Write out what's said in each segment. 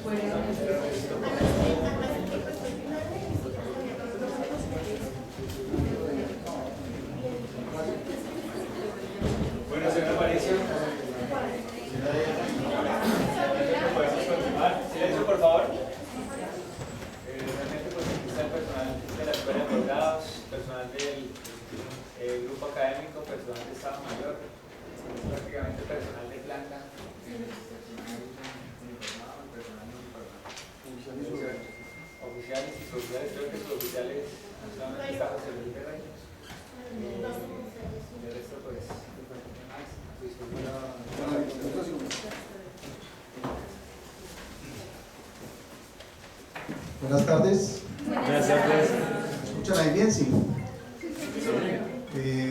Bueno, señora Aparicio. Podemos continuar. Silencio, por favor. Realmente pues aquí está el personal de la Escuela de Posgrados, personal del grupo académico, personal de Estado Mayor, prácticamente personal de planta, oficiales y suboficiales. Creo que suboficiales solamente está José Felipe Reyes. El resto pues Buenas tardes. buenas tardes. ¿Me escuchan ahí bien? Sí.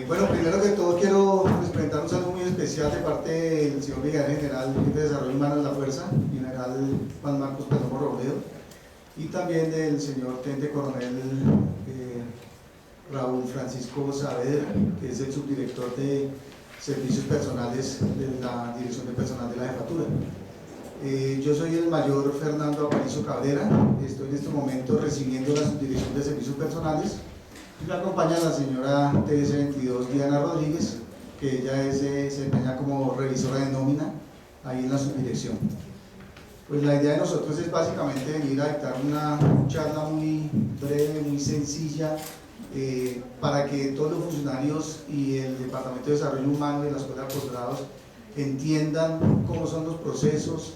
Bueno, primero que todo quiero presentar un saludo muy especial de parte del señor Brigadier General Jefe de Desarrollo Humano de la Fuerza, General Juan Marcos Perdomo Robledo, y también del señor Teniente Coronel Raúl Francisco Saavedra, que es el subdirector de Servicios Personales de la Dirección de Personal de la Jefatura. Yo soy el mayor Fernando Aparicio Cabrera, estoy en este momento recibiendo la subdirección de Servicios Personales y me acompaña la señora TS22 Diana Rodríguez, que ella se desempeña como revisora de nómina ahí en la subdirección. Pues la idea de nosotros es básicamente venir a dictar una charla muy breve, muy sencilla, para que todos los funcionarios y el Departamento de Desarrollo Humano de la Escuela de Posgrados entiendan cómo son los procesos.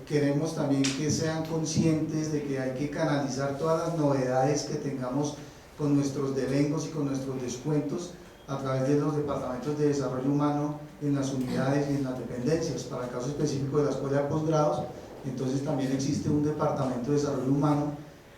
Queremos también que sean conscientes de que hay que canalizar todas las novedades que tengamos con nuestros devengos y con nuestros descuentos a través de los departamentos de desarrollo humano en las unidades y en las dependencias. Para el caso específico de la Escuela de Posgrados, entonces también existe un departamento de desarrollo humano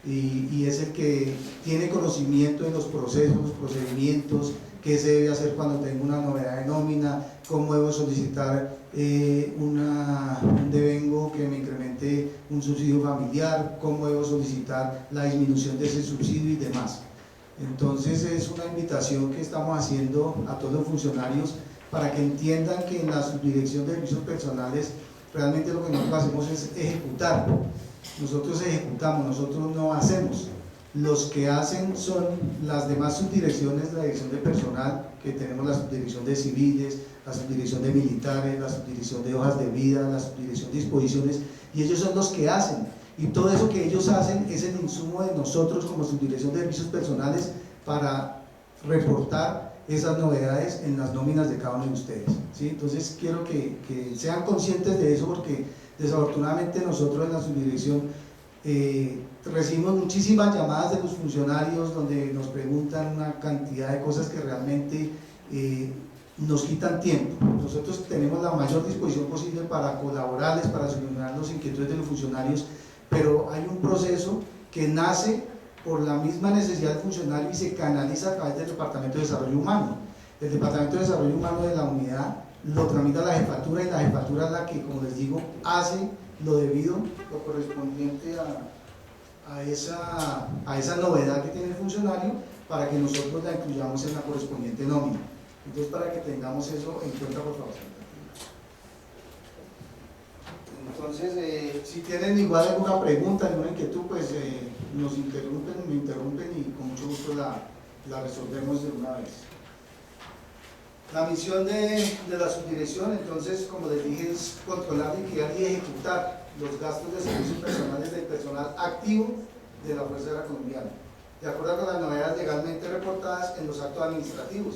y es el que tiene conocimiento de los procesos, los procedimientos, qué se debe hacer cuando tengo una novedad de nómina, cómo debo solicitar un devengo que me incremente un subsidio familiar, cómo debo solicitar la disminución de ese subsidio y demás. Entonces es una invitación que estamos haciendo a todos los funcionarios para que entiendan que en la subdirección de servicios personales realmente lo que nosotros hacemos es ejecutar. Nosotros ejecutamos, nosotros no hacemos. Los que hacen son las demás subdirecciones de la dirección de personal, que tenemos la subdirección de civiles, la subdirección de militares, la subdirección de hojas de vida, la subdirección de disposiciones, y ellos son los que hacen. Y todo eso que ellos hacen es el insumo de nosotros como subdirección de servicios personales para reportar esas novedades en las nóminas de cada uno de ustedes, ¿sí? Entonces quiero que sean conscientes de eso, porque desafortunadamente nosotros en la subdirección recibimos muchísimas llamadas de los funcionarios donde nos preguntan una cantidad de cosas que realmente nos quitan tiempo. Nosotros tenemos la mayor disposición posible para colaborarles, para solucionar las inquietudes de los funcionarios, pero hay un proceso que nace por la misma necesidad del funcionario y se canaliza a través del Departamento de Desarrollo Humano. El Departamento de Desarrollo Humano de la unidad lo tramita la jefatura, y la jefatura es la que, como les digo, hace lo debido, lo correspondiente a esa novedad que tiene el funcionario, para que nosotros la incluyamos en la correspondiente nómina. Entonces, para que tengamos eso en cuenta, por favor. Entonces, si tienen igual alguna pregunta, alguna inquietud, pues nos interrumpen, me interrumpen y con mucho gusto la resolvemos de una vez. La misión de la subdirección, entonces, como les dije, es controlar, liquidar y ejecutar los gastos de servicios personales del personal activo de la Fuerza Aérea Colombiana, de acuerdo con las novedades legalmente reportadas en los actos administrativos.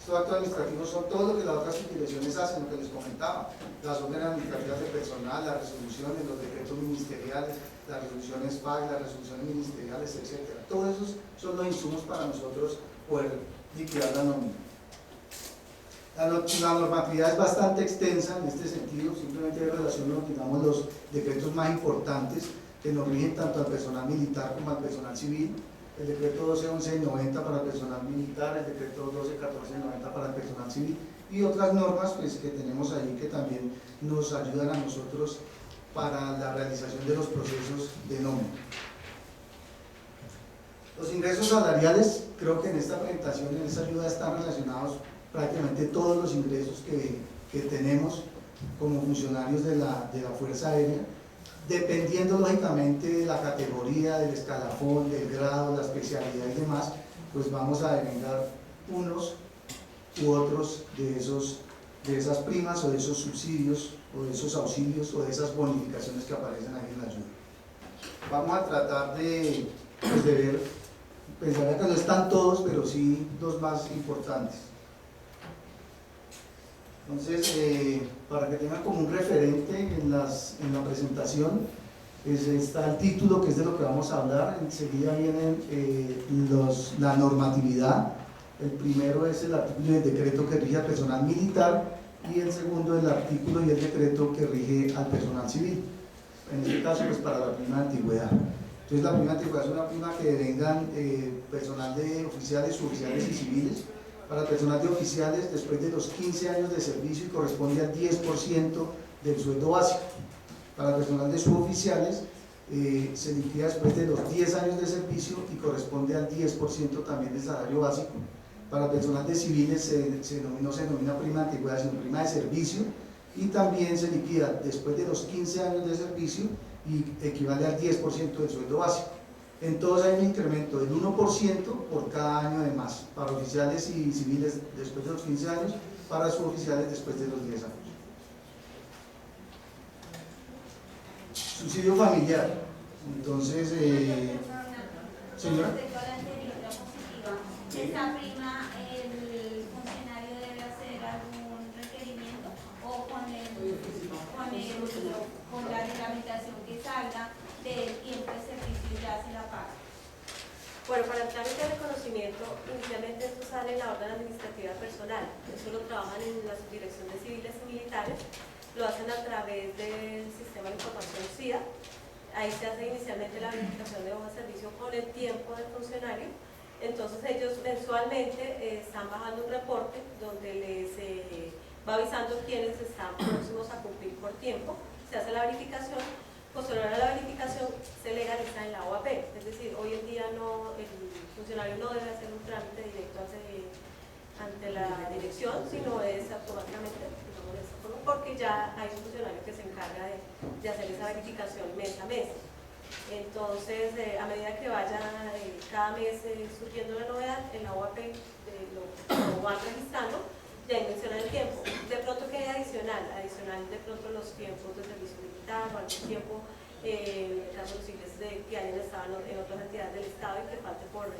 Estos actos administrativos son todo lo que las otras subdirecciones hacen, lo que les comentaba: las órdenes administrativas de personal, las resoluciones, los decretos ministeriales, las resoluciones FAC, las resoluciones ministeriales, etc. Todos esos son los insumos para nosotros poder liquidar la nómina. La normatividad es bastante extensa en este sentido, simplemente relacionamos, digamos, los decretos más importantes que nos rigen tanto al personal militar como al personal civil. El decreto 12.11.90 para el personal militar, el decreto 12.14.90 para el personal civil, y otras normas pues, que tenemos ahí que también nos ayudan a nosotros para la realización de los procesos de nómina. Los ingresos salariales, creo que en esta presentación, en esta ayuda, están relacionados prácticamente todos los ingresos que tenemos como funcionarios de la Fuerza Aérea. dependiendo lógicamente de la categoría, del escalafón, del grado, la especialidad y demás, pues vamos a devengar unos u otros de esas primas o de esos subsidios o de esos auxilios o de esas bonificaciones que aparecen ahí en la ayuda. Vamos a tratar de ver, pensaría que no están todos, pero sí los más importantes. Entonces, para que tengan como un referente en la presentación, está el título, que es de lo que vamos a hablar. Enseguida vienen la normatividad. El primero es el artículo del decreto que rige al personal militar y el segundo el artículo y el decreto que rige al personal civil. En este caso, pues para la prima de antigüedad. Entonces, la prima de antigüedad es una prima que devengan personal de oficiales, suboficiales y civiles. Para el personal de oficiales, después de los 15 años de servicio, y corresponde al 10% del sueldo básico. Para el personal de suboficiales, se liquida después de los 10 años de servicio y corresponde al 10% también del salario básico. Para el personal de civiles no se denomina prima de antigüedad, sino prima de servicio, y también se liquida después de los 15 años de servicio y equivale al 10% del sueldo básico. En todos hay un incremento del 1% por cada año de más, para oficiales y civiles después de los 15 años, para suboficiales después de los 10 años. Subsidio familiar. Entonces, señora. ¿Esa prima el funcionario debe hacer algún requerimiento o con la reglamentación que salga del tiempo de servicio ya se la paga? Bueno, para el trámite de reconocimiento, inicialmente esto sale en la orden administrativa personal. Eso lo trabajan en la Subdirección de Civiles y Militares, lo hacen a través del sistema de información SIDA. Ahí se hace inicialmente la verificación de hoja de servicio con el tiempo del funcionario. Entonces ellos mensualmente están bajando un reporte donde les va avisando quiénes están próximos a cumplir por tiempo. Se hace la verificación. Posterior a la verificación se legaliza en la OAP, es decir, hoy en día el funcionario no debe hacer un trámite directo ante la dirección, sino es automáticamente, digamos de esta forma, porque ya hay un funcionario que se encarga de hacer esa verificación mes a mes. Entonces, a medida que vaya cada mes surgiendo la novedad, en la OAP lo van registrando. Ya mencionan el tiempo. De pronto, ¿qué hay adicional? Adicional, de pronto, los tiempos de servicio militar o algún tiempo, en el caso de los civiles que hayan estado en otras entidades del Estado y que falte por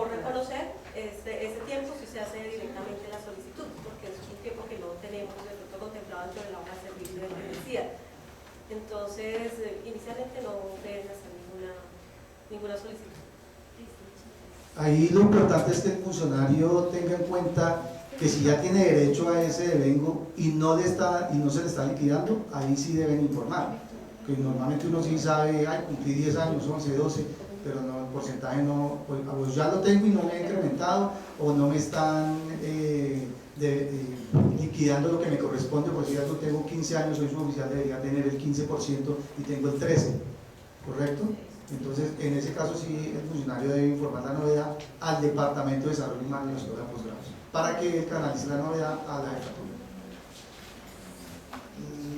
reconocer, ese tiempo sí se hace directamente la solicitud, porque es un tiempo que no tenemos de pronto contemplado dentro de la hoja de servicio de la universidad. Entonces, inicialmente no deben hacer ninguna solicitud. Ahí lo importante es que el funcionario tenga en cuenta que si ya tiene derecho a ese devengo y no se le está liquidando, ahí sí deben informar. Que normalmente uno sí sabe, cumplí 10 años, 11, 12, pero no, el porcentaje no, pues ya lo tengo y no me he incrementado, o no me están liquidando lo que me corresponde, por si ya tengo 15 años, soy suboficial, debería tener el 15% y tengo el 13%, ¿correcto? Entonces, en ese caso sí, el funcionario debe informar la novedad al Departamento de Desarrollo Humano y la Escuela de Posgrados, para que canalice la novedad a la jefatura.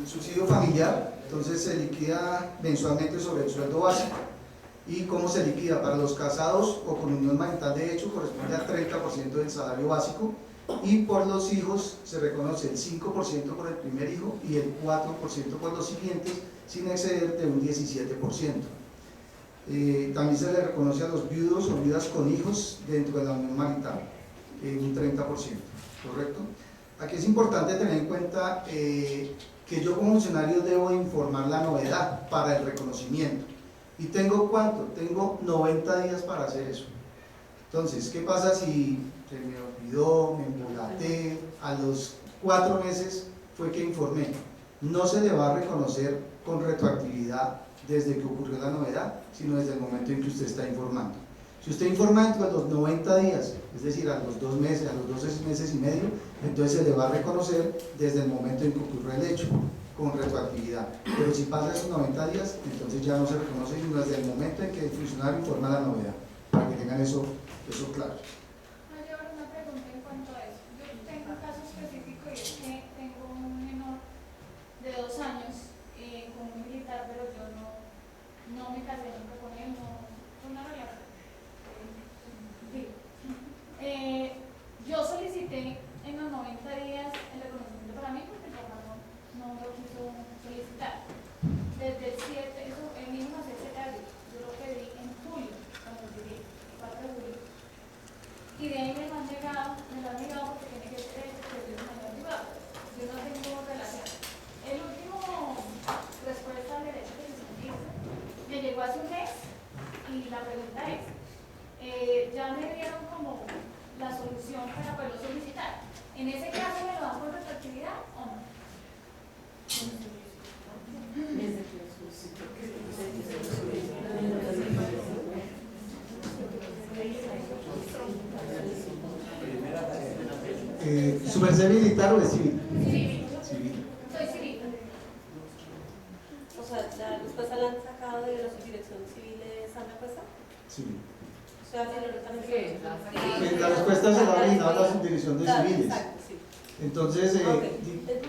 Subsidio familiar, entonces se liquida mensualmente sobre el sueldo básico. ¿Y cómo se liquida? Para los casados o con unión marital de hecho corresponde al 30% del salario básico, y por los hijos se reconoce el 5% por el primer hijo y el 4% por los siguientes, sin exceder de un 17%. También se le reconoce a los viudos o viudas con hijos dentro de la unión marital, un 30%, ¿correcto? Aquí es importante tener en cuenta que yo como funcionario debo informar la novedad para el reconocimiento. ¿Y tengo cuánto? Tengo 90 días para hacer eso. Entonces, ¿qué pasa si se me olvidó, me embolaté? A los 4 meses fue que informé. No se le va a reconocer con retroactividad desde que ocurrió la novedad, sino desde el momento en que usted está informando. Si usted informa dentro de los 90 días, es decir, a los 2 meses, a los 12 meses y medio, entonces se le va a reconocer desde el momento en que ocurrió el hecho, con retroactividad. Pero si pasa esos 90 días, entonces ya no se reconoce sino desde el momento en que el funcionario informa la novedad, para que tengan eso claro. Yo una pregunta en cuanto a eso. Yo tengo un caso específico y es que tengo un menor de 2 años con un militar, pero hace un mes y la pregunta es, ya me dieron como la solución para poderlo solicitar. ¿En ese caso me lo dan por retroactividad o no? ¿Su merced militar o es civil? Civil. Civil. Soy civil. O sea, la respuesta la han sacado de la subdirección civil de Santa Cuesta. Civil. O sea, si lo están La respuesta se la ha brindado a la subdirección de civiles. Exacto, sí. Entonces, Ok. No,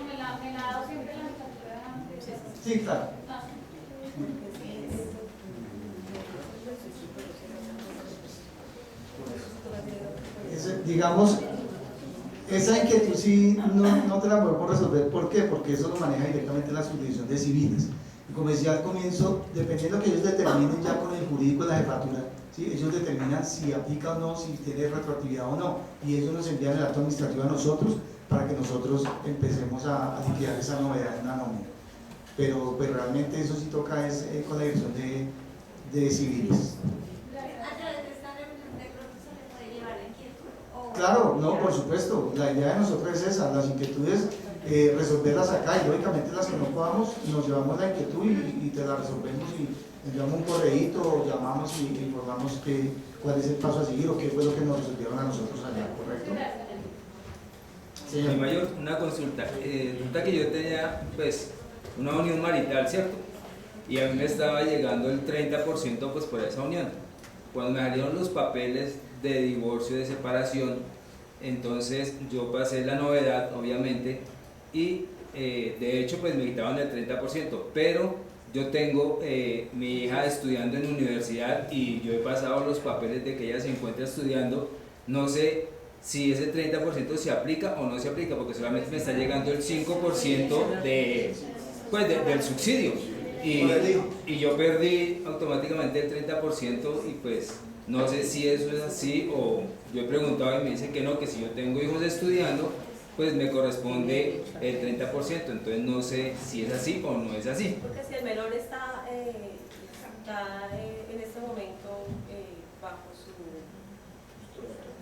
me la ha dado siempre la jefatura de... sí, claro. Ah. Digamos, esa inquietud sí no te la podemos resolver. ¿Por qué? Porque eso lo maneja directamente la subdivisión de civiles. Y como decía al comienzo, dependiendo de que ellos determinen ya con el jurídico de la jefatura, ¿sí? Ellos determinan si aplica o no, si tiene retroactividad o no, y ellos nos envían el acto administrativo a nosotros para que nosotros empecemos a liquidar esa novedad en la nómina. Pero realmente eso sí toca es con la dirección de civiles. A través de esta reunión de pronto se le puede llevar la inquietud. Claro, no, por supuesto. La idea de nosotros es esa, las inquietudes, resolverlas acá, y lógicamente las que no podamos, nos llevamos la inquietud y te la resolvemos y enviamos un correíto, llamamos y informamos cuál es el paso a seguir o qué fue lo que nos resolvieron a nosotros allá, ¿correcto? Mi mayor, una consulta. Resulta que yo tenía, pues, una unión marital, ¿cierto? Y a mí me estaba llegando el 30% pues por esa unión. Cuando me salieron los papeles de divorcio, de separación, entonces yo pasé la novedad, obviamente, y de hecho pues me quitaban el 30%, pero yo tengo mi hija estudiando en universidad y yo he pasado los papeles de que ella se encuentra estudiando. No sé si ese 30% se aplica o no se aplica, porque solamente me está llegando el 5% del subsidio. Y yo perdí automáticamente el 30% y pues no sé si eso es así, o yo he preguntado y me dicen que no, que si yo tengo hijos estudiando pues me corresponde el 30%, entonces no sé si es así o no es así. Porque si el menor está en este momento bajo su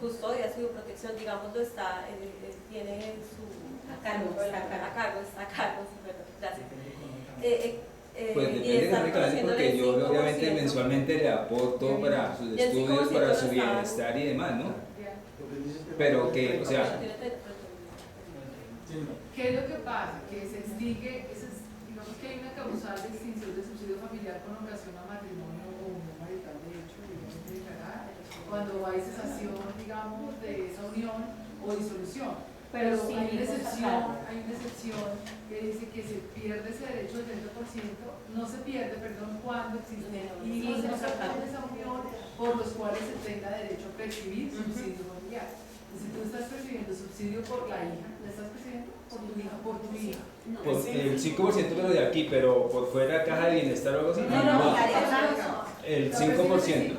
custodia, su protección, digamos, tiene su a cargo, sí, perdón, gracias. Pues depende económicamente, porque yo obviamente mensualmente le aporto para sus estudios, para su bienestar y demás, ¿no? Pero que, o sea... ¿Qué es lo que pasa? Que se extingue, digamos que hay una causal de extinción de subsidio familiar con ocasión a matrimonio o unión marital de hecho, legalmente declarada, cuando hay cesación, digamos, de esa unión o disolución. Pero hay una excepción que dice que se pierde ese derecho del 30%, no se pierde, perdón, cuando existen hijos de esa unión por los cuales se tenga derecho a percibir subsidio familiar. Si tú estás percibiendo subsidio por la hija, ¿la estás percibiendo? Por tu hija, por tu hija. Pues el 5% pero de aquí, pero por fuera caja de bienestar o algo así. No, El 5%.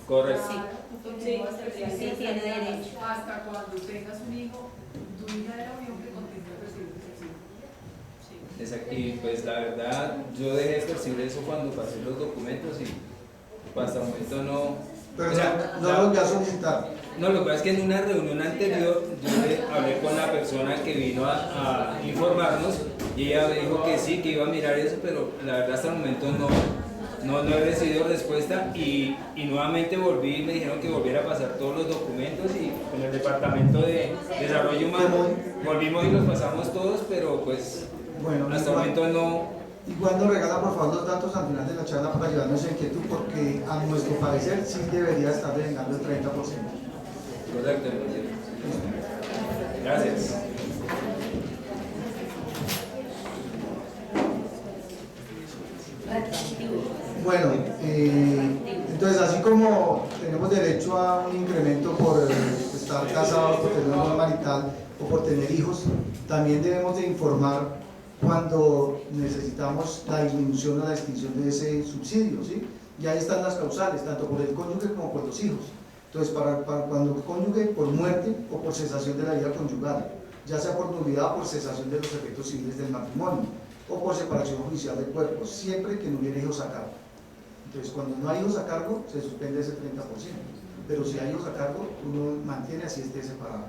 Correcto. Sí, tiene derecho. Hasta cuando tengas un hijo, tu hija de la unión que continúe percibiendo subsidio. Exacto. Y pues la verdad, yo dejé de percibir eso cuando pasé los documentos y hasta el momento no... Pero o sea, no lo voy a solicitar. No, lo que pasa es que en una reunión anterior yo hablé con la persona que vino a informarnos y ella me dijo que sí, que iba a mirar eso, pero la verdad hasta el momento no he recibido respuesta y nuevamente volví y me dijeron que volviera a pasar todos los documentos y con el Departamento de Desarrollo Humano volvimos y los pasamos todos, pero pues Bueno, hasta el momento no... Igual nos regala por favor los datos al final de la charla para ayudarnos en inquietud, porque a nuestro parecer sí debería estar devengando el 30%. Correcto. Gracias. Bueno, entonces así como tenemos derecho a un incremento por estar casados, por tener una unión marital o por tener hijos, también debemos de informar cuando necesitamos la disminución o la extinción de ese subsidio, ¿sí? Y ahí están las causales, tanto por el cónyuge como por los hijos. Entonces, para cuando el cónyuge por muerte o por cesación de la vida conyugal, ya sea por nulidad o por cesación de los efectos civiles del matrimonio, o por separación judicial de cuerpos, siempre que no hubiera hijos a cargo. Entonces, cuando no hay hijos a cargo, se suspende ese 30%, pero si hay hijos a cargo, uno mantiene así esté separado.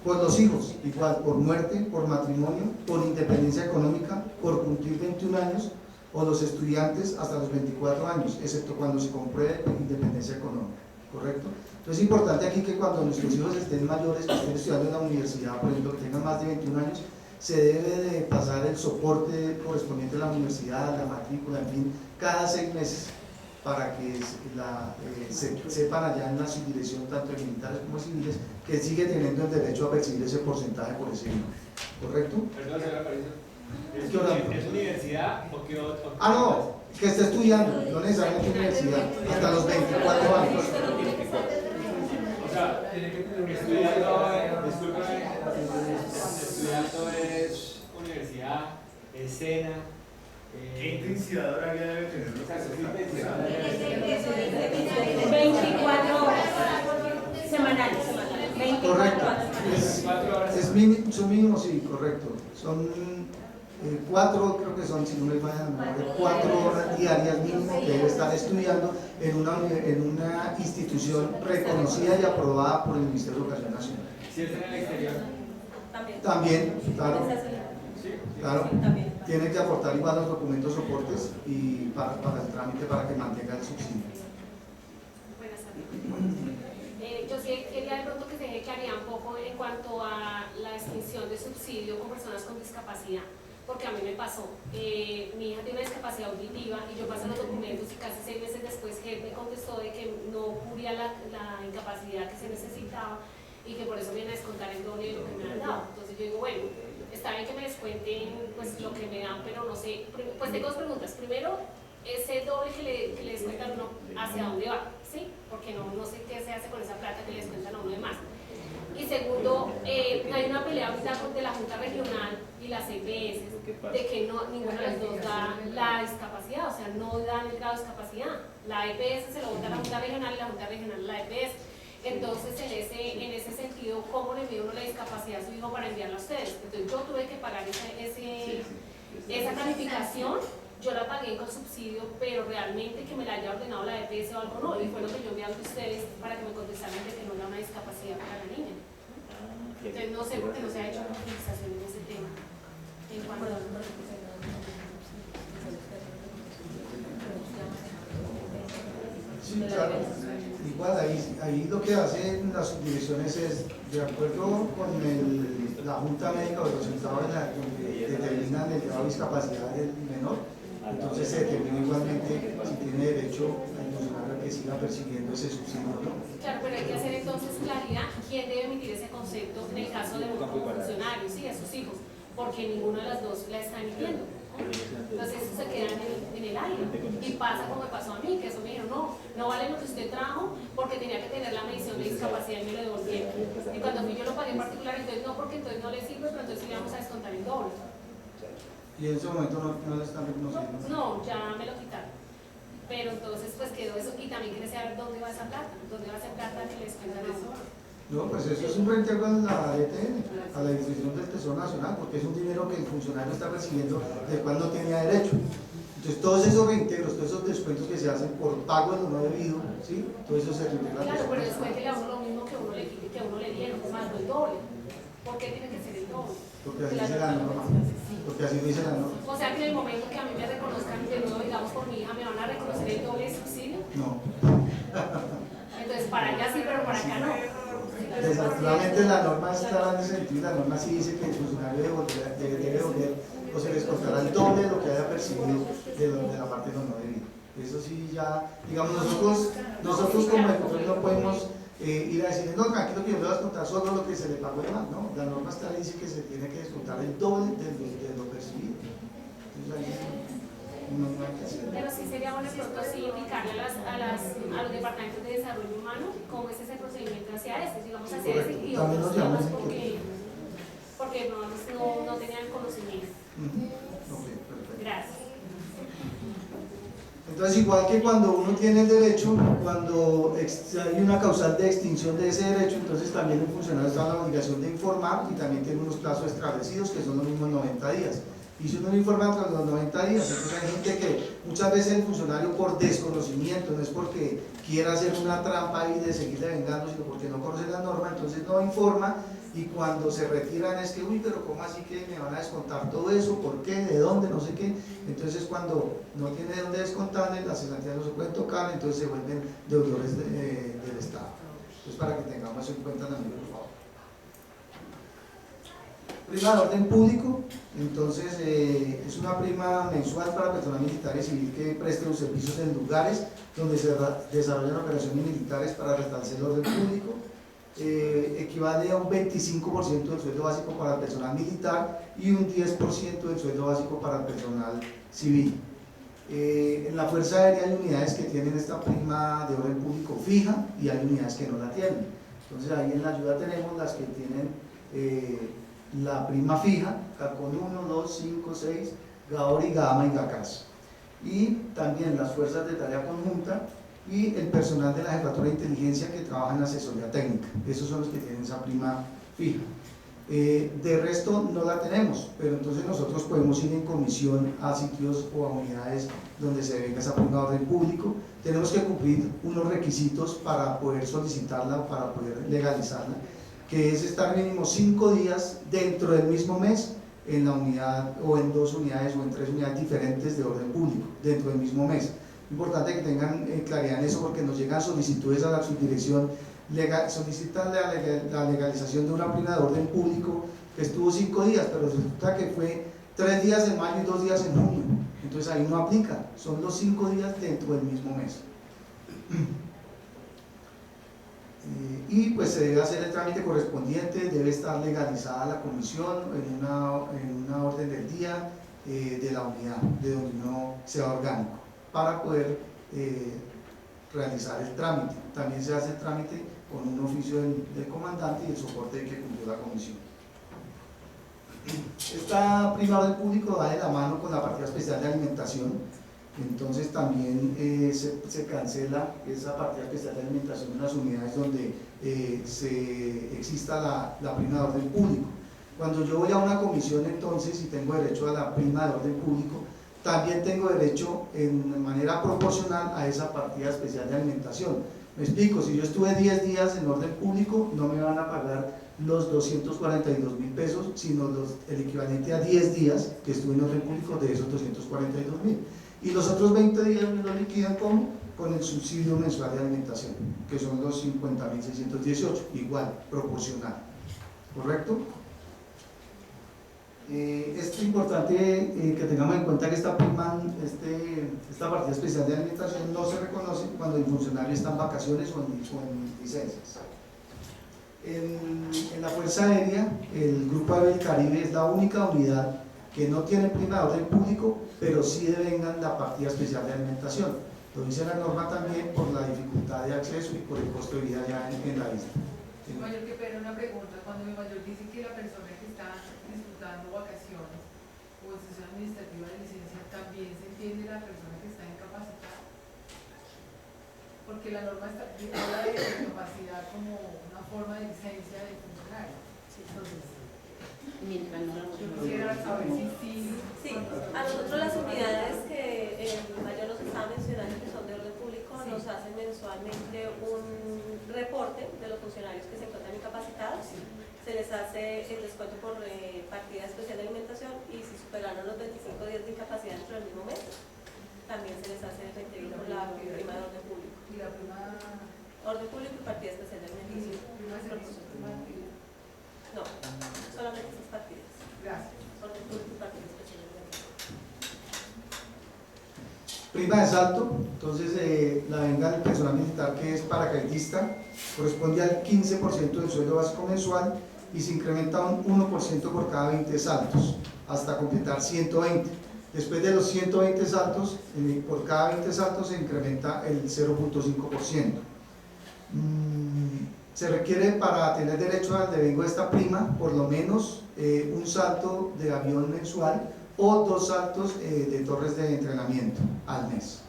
Por los hijos, igual, por muerte, por matrimonio, por independencia económica, por cumplir 21 años, o los estudiantes hasta los 24 años, excepto cuando se compruebe independencia económica, ¿correcto? Entonces es importante aquí que cuando nuestros hijos estén mayores, que estén estudiando en la universidad, por ejemplo, que tengan más de 21 años, se debe de pasar el soporte correspondiente a la universidad, la matrícula, en fin, cada 6 meses, para que sepan allá en la subdirección, tanto de militares como civiles, que sigue teniendo el derecho a percibir ese porcentaje por ese hijo, ¿correcto? Perdón, señora Aparicio. ¿Es universidad o qué otro? Ah, no, que esté estudiando, no necesariamente universidad, hasta los 24 años. O sea, estudiando, discúlpame, estudiando es universidad, es SENA. ¿Qué intensidad horaria debe tener? 24 horas semanales. 24 Correcto, horas. son mínimos, sí, correcto. Son 4, creo que son, si no me fallan, 4 horas diarias mínimo que debe estar estudiando en una institución reconocida y aprobada por el Ministerio de Educación Nacional. ¿Si es en el exterior? También, claro. Sí. Claro, tiene que aportar igual los documentos soportes y para el trámite para que mantenga el subsidio. Buenas tardes. Yo sí quería de pronto que se deje claridad un poco en cuanto a la extinción de subsidio con personas con discapacidad, porque a mí me pasó. Mi hija tiene una discapacidad auditiva y yo pasé los documentos y casi 6 meses después que me contestó de que no cubría la incapacidad que se necesitaba y que por eso viene a descontar el doble de lo que me han dado. Entonces yo digo, bueno, está bien que me descuenten pues lo que me dan, pero no sé, pues tengo 2 preguntas. Primero, ese doble que le descuentan a uno, ¿hacia dónde va? ¿Sí? Porque no sé qué se hace con esa plata que le descuentan a uno de más. Y segundo, hay una pelea ahorita de la Junta Regional y las EPS de que ninguna de las dos da la discapacidad, o sea, no dan el grado de discapacidad. La EPS se lo vota a la Junta Regional y la Junta Regional a la EPS. Entonces, en ese sentido, ¿cómo le mide uno la discapacidad a su hijo para enviarla a ustedes? Entonces, yo tuve que pagar esa calificación, yo la pagué con subsidio, pero realmente que me la haya ordenado la EPS o algo no, y fue lo que yo envié a ustedes para que me contestaran de que no era una discapacidad para la niña. Entonces, no sé por qué no se ha hecho una utilización en ese tema. En cuanto a Sí, claro. Igual ahí lo que hacen las subdirecciones es, de acuerdo con la Junta Médica o los resultados donde determinan el grado de discapacidad del menor, entonces se determina igualmente si tiene derecho al funcionario que siga percibiendo ese subsidio, ¿no? Claro, pero hay que hacer entonces claridad quién debe emitir ese concepto en el caso de un funcionario, sí, a sus hijos, porque ninguna de las dos la está emitiendo. Entonces eso se queda en el aire y pasa como me pasó a mí, que eso me dijeron, no vale lo que usted trajo porque tenía que tener la medición de discapacidad y me lo devolvieron. Y cuando fui yo lo pagué en particular, entonces no, porque entonces no le sirve, pero entonces le vamos a descontar el doble. Y en ese momento no le están reconociendo. No, ya me lo quitaron. Pero entonces pues quedó eso y también quería saber dónde va esa plata, dónde va esa plata que les cuentan eso. No, pues eso es un reintegro a la ETN, a la Dirección del Tesoro Nacional, porque es un dinero que el funcionario está recibiendo del cual no tenía derecho. Entonces todos esos reintegros, todos esos descuentos que se hacen por pago de lo no debido, ¿sí? Todo eso se reintegra. Claro, pero descuéntele a uno lo mismo que a uno le dieron, más no el doble. ¿Por qué tiene que ser el doble? Porque así dice la norma. Porque así dice la norma. O sea que en el momento que a mí me reconozcan de nuevo, digamos por mi hija, ¿me van a reconocer el doble de subsidio? No. Entonces para allá sí, pero para acá no. Desafortunadamente la norma está en ese sentido, la norma sí dice que el funcionario debe devolver o se les contará el doble de lo que haya percibido de la parte de lo no debido. Eso sí ya, digamos, nosotros como ejecutores no podemos ir a decir, no, tranquilo que yo le voy a descontar solo lo que se le pagó de más, no, la norma está dice que se tiene que descontar el doble de lo percibido. Entonces ahí no hay que hacer. Pero sí sería bueno pronto así indicarle a los departamentos de desarrollo humano cómo es ese procedimiento hacia este, digamos hacia ese y otros temas porque no tenían conocimiento. Okay, perfecto. Gracias. Entonces, igual que cuando uno tiene el derecho, cuando hay una causal de extinción de ese derecho, entonces también el funcionario está en la obligación de informar y también tiene unos plazos establecidos que son los mismos 90 días. Y si uno no informa entre los 90 días, entonces hay gente que muchas muchas veces el funcionario por desconocimiento, no es porque quiera hacer una trampa y de seguirle vengando, sino porque no conoce la norma, entonces no informa, y cuando se retiran es que, uy, pero ¿cómo así que me van a descontar todo eso? ¿Por qué? ¿De dónde? No sé qué. Entonces cuando no tiene dónde descontarle, las cesantías no se pueden tocar, entonces se vuelven deudores del Estado. Entonces para que tengamos eso en cuenta también, por favor. Prima de orden público, entonces es una prima mensual para personal militar y civil que preste los servicios en lugares donde se desarrollan operaciones militares para restablecer el orden público. Equivale a un 25% del sueldo básico para el personal militar y un 10% del sueldo básico para el personal civil. En la Fuerza Aérea hay unidades que tienen esta prima de orden público fija y hay unidades que no la tienen. Entonces ahí en la ayuda tenemos las que tienen la prima fija, CACON 1, 2, 5, 6, GAOR y GAMA y GACAS. Y también las fuerzas de tarea conjunta y el personal de la Jefatura de Inteligencia que trabaja en asesoría técnica. Esos son los que tienen esa prima fija. De resto no la tenemos, pero entonces nosotros podemos ir en comisión a sitios o a unidades donde se venga esa prima de orden público. Tenemos que cumplir unos requisitos para poder solicitarla, para poder legalizarla, que es estar mínimo 5 días dentro del mismo mes en la unidad o en 2 unidades o en 3 unidades diferentes de orden público dentro del mismo mes. Importante que tengan claridad en eso porque nos llegan solicitudes a la subdirección, solicitan la legalización de una prima de orden público que estuvo 5 días, pero resulta que fue 3 días en mayo y 2 días en junio, entonces ahí no aplica, son los 5 días dentro del mismo mes. Y pues se debe hacer el trámite correspondiente, debe estar legalizada la comisión en una orden del día de la unidad, de donde uno sea orgánico, para poder realizar el trámite. También se hace el trámite con un oficio del comandante y el soporte de que cumplió la comisión. Esta prima de orden público va de la mano con la partida especial de alimentación. Entonces también se cancela esa partida especial de alimentación en las unidades donde exista la prima de orden público. Cuando yo voy a una comisión entonces y tengo derecho a la prima de orden público, también tengo derecho en manera proporcional a esa partida especial de alimentación. Me explico, si yo estuve 10 días en orden público no me van a pagar los 242.000 pesos, sino el equivalente a 10 días que estuve en orden público de esos 242.000. Y los otros 20 días me lo liquidan con el subsidio mensual de alimentación, que son los 50.618, igual, proporcional. ¿Correcto? Es importante que tengamos en cuenta que esta partida especial de alimentación no se reconoce cuando el funcionario está en vacaciones o en licencias. En la Fuerza Aérea, el Grupo Aéreo del Caribe es la única unidad que no tiene prima de orden público, pero sí devengan la partida especial de alimentación. Lo dice la norma también por la dificultad de acceso y por el costo de vida ya en la isla. Mi mayor, que pero una pregunta, cuando mi mayor dice que la persona que está disfrutando vacaciones o en sesión administrativa de licencia, también se entiende la persona que está incapacitada, porque la norma habla de discapacidad como una forma de licencia de funcionario. Entonces, yo quisiera saber si sí, a nosotros las unidades que el mayor nos está mencionando que son de orden público nos hacen mensualmente un reporte de los funcionarios que se encuentran incapacitados, se les hace el descuento por partida especial de alimentación y si superaron los 25 días de incapacidad dentro del mismo mes, también se les hace el reintegro por la prima de orden público. ¿Y la prima? Orden público y partida especial de alimentación. No, solamente esas partidas. Gracias. Orden público y partida especial de alimentación. Prima de salto, entonces la venga del personal militar que es paracaidista, corresponde al 15% del sueldo básico mensual y se incrementa un 1% por cada 20 saltos, hasta completar 120. Después de los 120 saltos, por cada 20 saltos se incrementa el 0.5%. Se requiere para tener derecho al devengo de esta prima, por lo menos un salto de avión mensual o 2 saltos de torres de entrenamiento al mes.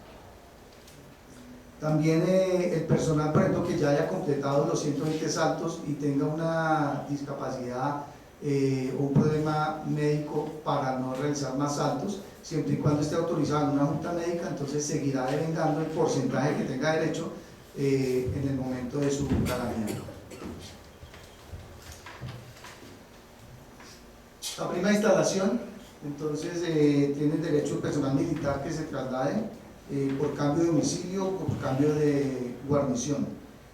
También el personal, por ejemplo, que ya haya completado los 120 saltos y tenga una discapacidad o un problema médico para no realizar más saltos, siempre y cuando esté autorizado en una junta médica, entonces entonces seguirá devengando el porcentaje que tenga derecho en el momento de su calamidad. La prima de instalación, entonces tiene derecho el personal militar que se traslade por cambio de domicilio o por cambio de guarnición,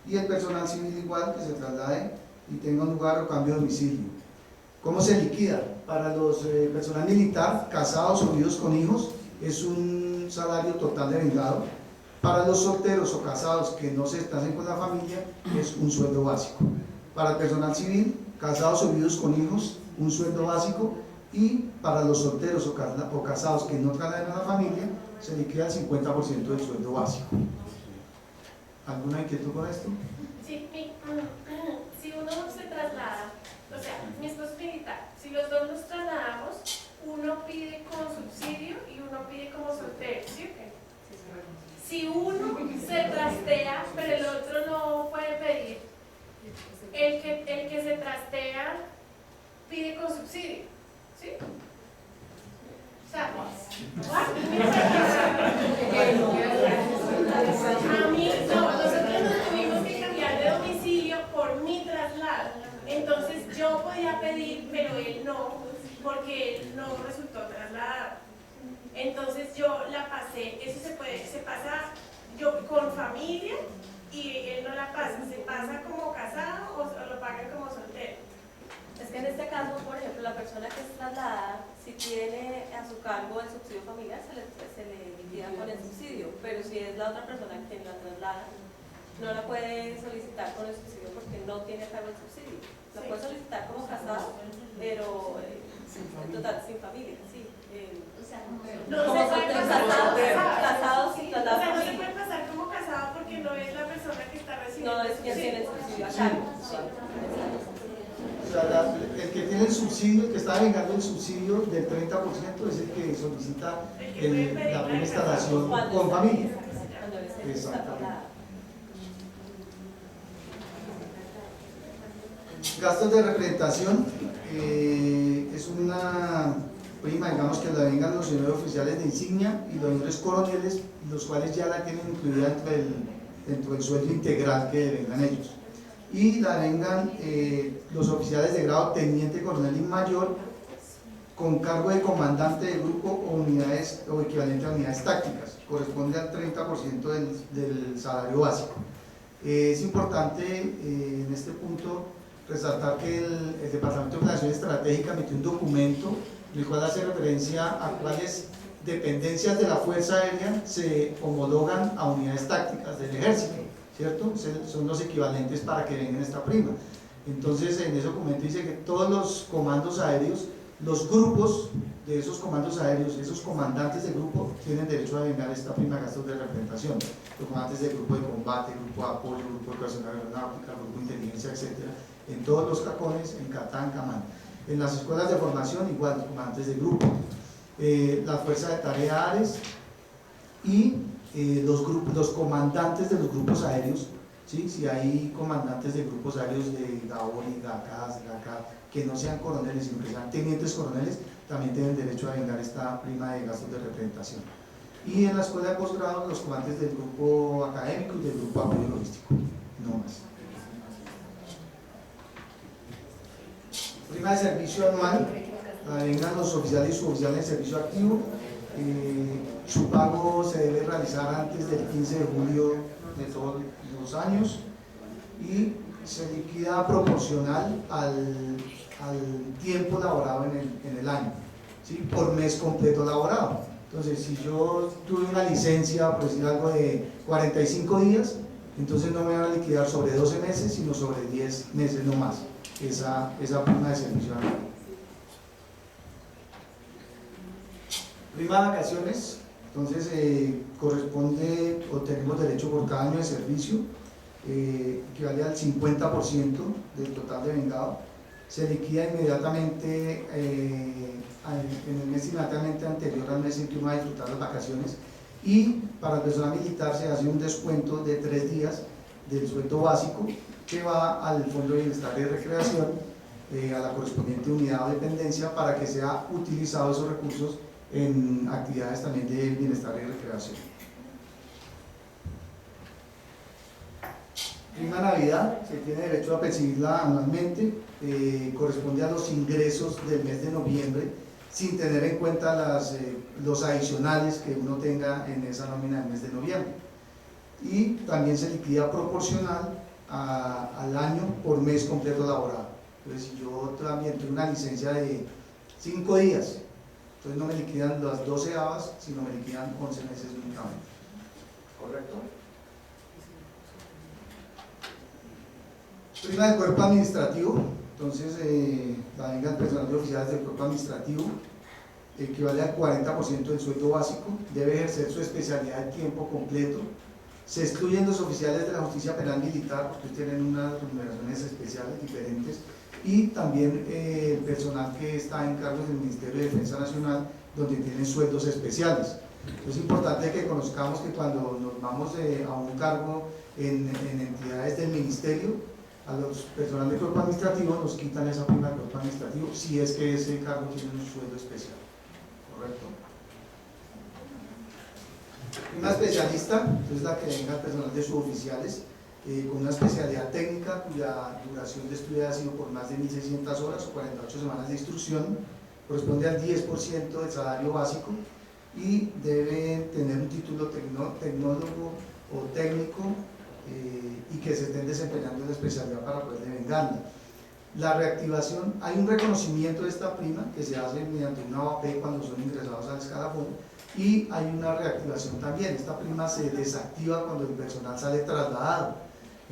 y el personal civil igual que se traslade y tenga un lugar o cambio de domicilio. ¿Cómo se liquida? Para los personal militar casados o viudos con hijos es un salario total devengado. Para los solteros o casados que no se están con la familia es un sueldo básico. Para el personal civil, casados o viudos con hijos, un sueldo básico, y para los solteros o casados que no trasladen a la familia se liquida el 50% del sueldo básico. ¿Alguna inquietud con esto? Sí, si uno se traslada, o sea, mi esposo es militar, si los dos nos trasladamos, uno pide como subsidio y uno pide como soltero, ¿sí? Si uno se trastea, pero el otro no puede pedir, el que se trastea pide con subsidio, ¿sí? O sea, a mí, no, nosotros nos tuvimos que cambiar de domicilio por mi traslado. Entonces yo podía pedir, pero él no, porque él no resultó trasladado. Entonces yo la pasé, eso se pasa yo con familia y él no la pasa, se pasa como casado o lo pagan como soltero. Es que en este caso, por ejemplo, la persona que es trasladada, si tiene a su cargo el subsidio familiar, se le liquida con el subsidio, pero si es la otra persona quien la traslada, no la puede solicitar con el subsidio porque no tiene a cargo el subsidio. La puede solicitar como casado, pero en total, sin familia, sí. No se puede pasar casado sin o sea, traslado. no se puede pasar como casado porque no es la persona que está recibiendo. No es quien tiene el subsidio a cargo. Sí. O sea, el que tiene el subsidio, el que está devengando el subsidio del 30% es el que solicita la prima instalación con familia. Exactamente. Gastos de representación es una prima, digamos, que la devengan los señores oficiales de insignia y los señores coroneles, los cuales ya la tienen incluida dentro del sueldo integral que devengan ellos. Y la devengan los oficiales de grado teniente, coronel y mayor con cargo de comandante de grupo o unidades o equivalente a unidades tácticas, corresponde al 30% del salario básico. Es importante en este punto resaltar que el Departamento de Planeación Estratégica emitió un documento en el cual hace referencia a cuáles dependencias de la Fuerza Aérea se homologan a unidades tácticas del Ejército, ¿cierto? Son los equivalentes para que vengan esta prima. Entonces en ese documento dice que todos los comandos aéreos, los grupos de esos comandos aéreos, esos comandantes de grupo tienen derecho a vengar esta prima de gastos de representación. Los comandantes del grupo de combate, grupo de apoyo, grupo de operación aeronáutica, grupo de inteligencia, etc. En todos los cacones, en Catán, Camán. En las escuelas de formación, igual, los comandantes de grupo. La fuerza de tarea ARES y los comandantes de los grupos aéreos, ¿sí? Si hay comandantes de grupos aéreos de GAORI, GACAS, GACAT, que no sean coroneles, sino que sean tenientes coroneles, también tienen derecho a vengar esta prima de gastos de representación. Y en la escuela de posgrado, los comandantes del grupo académico y del grupo apoyo logístico, no más. Prima de servicio anual, la vengan los oficiales y suboficiales de servicio activo. Su pago se debe realizar antes del 15 de julio de todos los años y se liquida proporcional al tiempo laborado en el año, ¿sí? Por mes completo laborado. Entonces, si yo tuve una licencia, por decir algo, de 45 días, entonces no me van a liquidar sobre 12 meses, sino sobre 10 meses no más, esa prima de servicio anual. Prima de vacaciones, entonces corresponde o tenemos derecho por cada año de servicio, equivale al 50% del total de vengado. Se liquida inmediatamente en el mes inmediatamente anterior al mes en que uno va a disfrutar las vacaciones, y para el personal militar se hace un descuento de 3 días del sueldo básico que va al Fondo de Bienestar y Recreación, a la correspondiente unidad o dependencia, para que sea utilizado esos recursos en actividades también de bienestar y recreación. Prima Navidad, se tiene derecho a percibirla anualmente, corresponde a los ingresos del mes de noviembre, sin tener en cuenta los adicionales que uno tenga en esa nómina del mes de noviembre. Y también se liquida proporcional al año por mes completo laborado. Entonces, si yo también tengo una licencia de 5 días, entonces no me liquidan las 12avas, sino me liquidan 11 meses únicamente. ¿Correcto? Prima del cuerpo administrativo. Entonces, la venga del personal de oficiales del cuerpo administrativo equivale al 40% del sueldo básico, debe ejercer su especialidad de tiempo completo. Se excluyen los oficiales de la justicia penal militar, porque tienen unas remuneraciones especiales diferentes, y también el personal que está en cargos del Ministerio de Defensa Nacional, donde tienen sueldos especiales. Es importante que conozcamos que cuando nos vamos a un cargo en entidades del Ministerio, a los personal de cuerpo administrativo nos quitan esa prima de cuerpo administrativo si es que ese cargo tiene un sueldo especial. ¿Correcto? Una especialista, entonces la que venga el personal de suboficiales con una especialidad técnica cuya duración de estudio ha sido por más de 1.600 horas o 48 semanas de instrucción, corresponde al 10% del salario básico y debe tener un título tecnólogo o técnico y que se estén desempeñando en la especialidad para poder devengarla. La reactivación, hay un reconocimiento de esta prima que se hace mediante una OAP cuando son ingresados al escalafón, y hay una reactivación también. Esta prima se desactiva cuando el personal sale trasladado.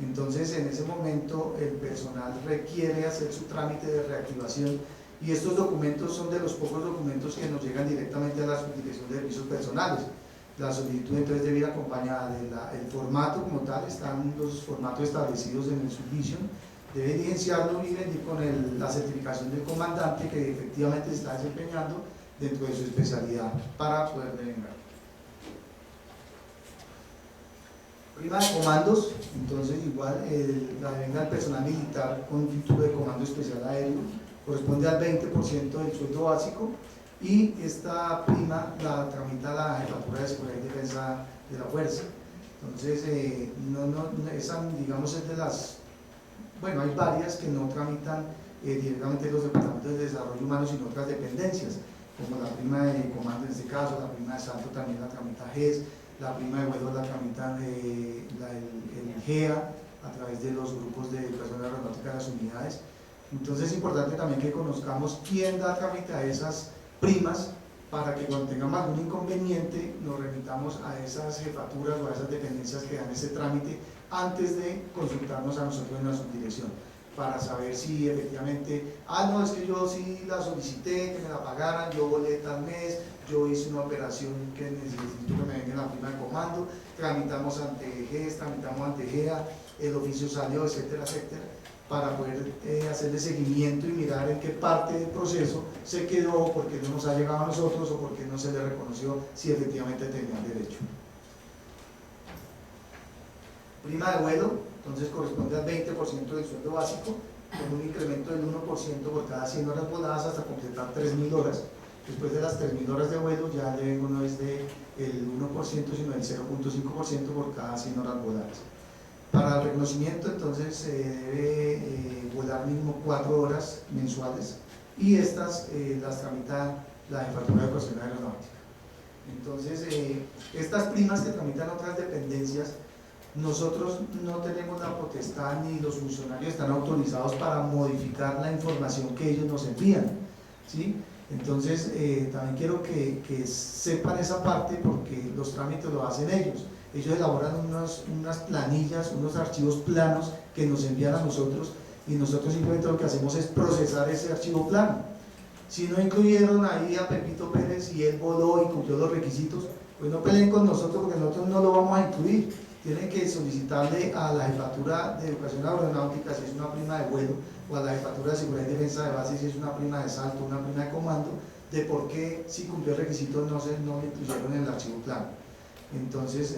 Entonces, en ese momento el personal requiere hacer su trámite de reactivación, y estos documentos son de los pocos documentos que nos llegan directamente a la Subdirección de Servicios Personales. La solicitud entonces debe ir acompañada del formato como tal, están los formatos establecidos en el Subvision, debe diligenciarlo y venir con la certificación del comandante que efectivamente se está desempeñando dentro de su especialidad para poder devengar. Prima de comandos, entonces igual la devenga del personal militar con título de comando especial aéreo, corresponde al 20% del sueldo básico, y esta prima la tramita la Jefatura de Seguridad y Defensa de la Fuerza. Entonces, esa, digamos, es de las, bueno, hay varias que no tramitan directamente los departamentos de desarrollo humano, sino otras dependencias, como la prima de comando en este caso, la prima de salto también la tramita GES, la prima de vuelo la tramita el GEA a través de los grupos de educación aeronáutica de las unidades. Entonces es importante también que conozcamos quién da trámite a esas primas, para que cuando tengamos algún inconveniente nos remitamos a esas jefaturas o a esas dependencias que dan ese trámite antes de consultarnos a nosotros en la subdirección, para saber si efectivamente, no, es que yo sí la solicité, que me la pagaran, yo volé tal mes, yo hice una operación que necesito que me venga la prima de comando, tramitamos ante GES, tramitamos ante GEA, el oficio salió, etcétera, etcétera, para poder hacerle seguimiento y mirar en qué parte del proceso se quedó, por qué no nos ha llegado a nosotros o por qué no se le reconoció si efectivamente tenían derecho. Prima de vuelo, entonces corresponde al 20% del sueldo básico, con un incremento del 1% por cada 100 horas voladas hasta completar 3.000 horas. Después de las 3.000 horas de vuelo ya el devengo no es del 1%, sino del 0.5% por cada 100 horas voladas. Para el reconocimiento, entonces, se debe volar mínimo 4 horas mensuales, y estas las tramita la Jefatura de Educación Aeronáutica. Entonces, estas primas que tramitan otras dependencias, nosotros no tenemos la potestad ni los funcionarios están autorizados para modificar la información que ellos nos envían, ¿sí? Entonces, también quiero que sepan esa parte, porque los trámites lo hacen ellos. Ellos elaboran unas planillas, unos archivos planos que nos envían a nosotros, y nosotros simplemente lo que hacemos es procesar ese archivo plano. Si no incluyeron ahí a Pepito Pérez y él voló y cumplió los requisitos, pues no peleen con nosotros, porque nosotros no lo vamos a incluir. Tienen que solicitarle a la Jefatura de Educación Aeronáutica si es una prima de vuelo, o a la Jefatura de Seguridad y Defensa de Base si es una prima de salto, una prima de comando, de por qué, si cumplió el requisito, no lo incluyeron en el archivo plano. Entonces,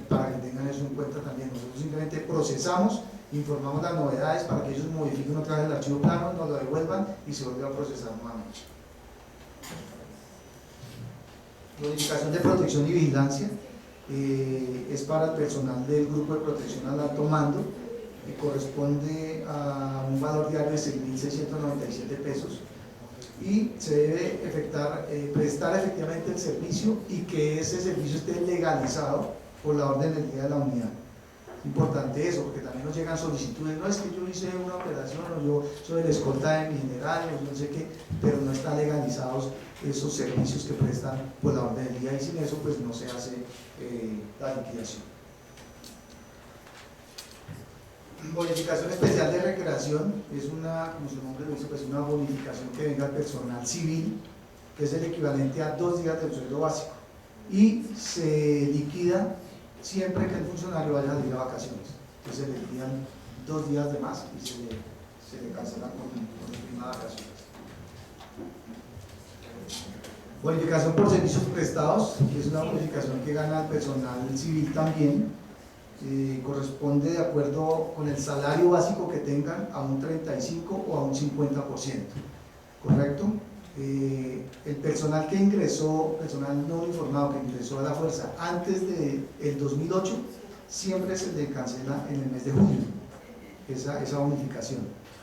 para que tengan eso en cuenta también, nosotros simplemente procesamos, informamos las novedades para que ellos modifiquen otra vez el archivo plano, nos lo devuelvan y se vuelve a procesar nuevamente. Bonificación de protección y vigilancia es para el personal del Grupo de Protección al Alto Mando, corresponde a un valor diario de 6.697 pesos y se debe prestar efectivamente el servicio y que ese servicio esté legalizado por la orden del día de la unidad. Es importante eso, porque también nos llegan solicitudes, no es que yo hice una operación o yo soy el escolta de mi general o no sé qué, pero no están legalizados esos servicios que prestan por la orden del día y sin eso pues no se hace la liquidación. Bonificación especial de recreación es una, como su nombre lo dice, pues una bonificación que venga al personal civil, que es el equivalente a 2 días del sueldo básico y se liquida siempre que el funcionario vaya a salir a vacaciones. Entonces se le liquidan 2 días de más y se le cancela con prima de vacaciones. Bonificación por servicios prestados, que es una bonificación que gana el personal civil también. Corresponde de acuerdo con el salario básico que tengan a un 35 o a un 50%, ¿correcto? El personal que ingresó, personal no uniformado que ingresó a la fuerza antes del 2008, siempre se le cancela en el mes de junio esa bonificación.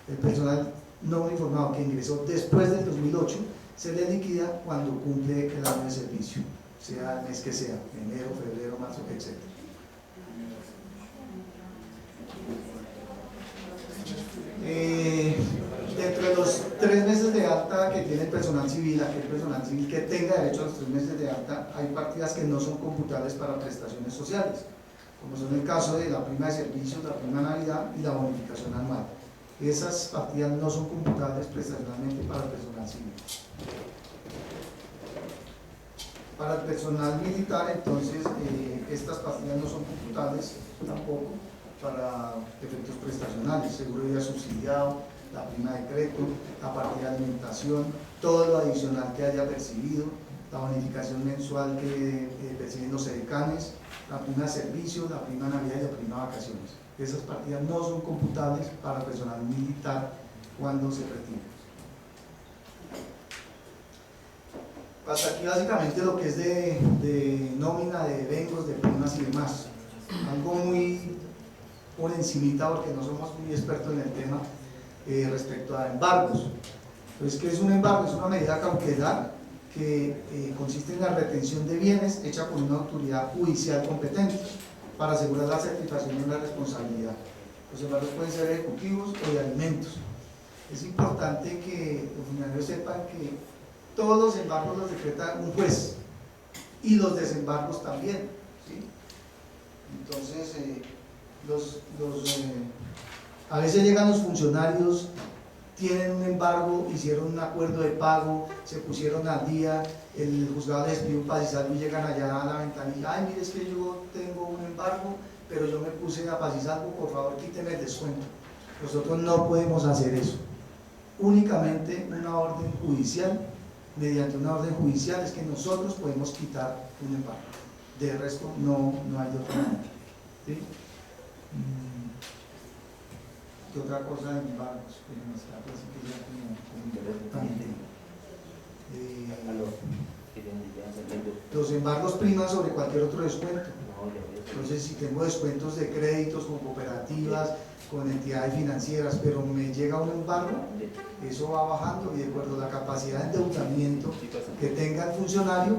El personal no uniformado que ingresó después del 2008 se le liquida cuando cumple el año de servicio, sea el mes que sea, enero, febrero, marzo, etc. Dentro de los 3 meses de alta que tiene el personal civil, aquel personal civil que tenga derecho a los 3 meses de alta, hay partidas que no son computables para prestaciones sociales, como son el caso de la prima de servicios, la prima de Navidad y la bonificación anual. Esas partidas no son computables prestacionalmente para el personal civil. Para el personal militar, entonces, estas partidas no son computables tampoco para efectos prestacionales, seguro de vida subsidiado, la prima de crédito, la partida de alimentación, todo lo adicional que haya percibido, la bonificación mensual que perciben los edecanes, la prima de servicio, la prima de Navidad y la prima de vacaciones. Esas partidas no son computables para el personal militar cuando se retire. Hasta aquí básicamente lo que es de nómina, de eventos, de primas y demás. Algo muy por encimita porque no somos muy expertos en el tema respecto a embargos. Entonces, ¿qué es un embargo? Es una medida cautelar que consiste en la retención de bienes hecha por una autoridad judicial competente para asegurar la satisfacción de una responsabilidad. Los embargos pueden ser ejecutivos o de alimentos. Es importante que los funcionarios sepan que todos los embargos los decreta un juez y los desembargos también, ¿sí? Entonces, a veces llegan los funcionarios, tienen un embargo, hicieron un acuerdo de pago, se pusieron al día, el juzgado les pidió un paz y salvo y llegan allá a la ventanilla, ay, mire, es que yo tengo un embargo, pero yo me puse a paz y salvo, por favor quíteme el descuento. Nosotros no podemos hacer eso. Únicamente una orden judicial, mediante una orden judicial es que nosotros podemos quitar un embargo. De resto no hay de otra manera, ¿sí? ¿Qué otra cosa de embargos? Los embargos priman sobre cualquier otro descuento. Entonces, si tengo descuentos de créditos con cooperativas, con entidades financieras, pero me llega un embargo, eso va bajando y de acuerdo a la capacidad de endeudamiento que tenga el funcionario,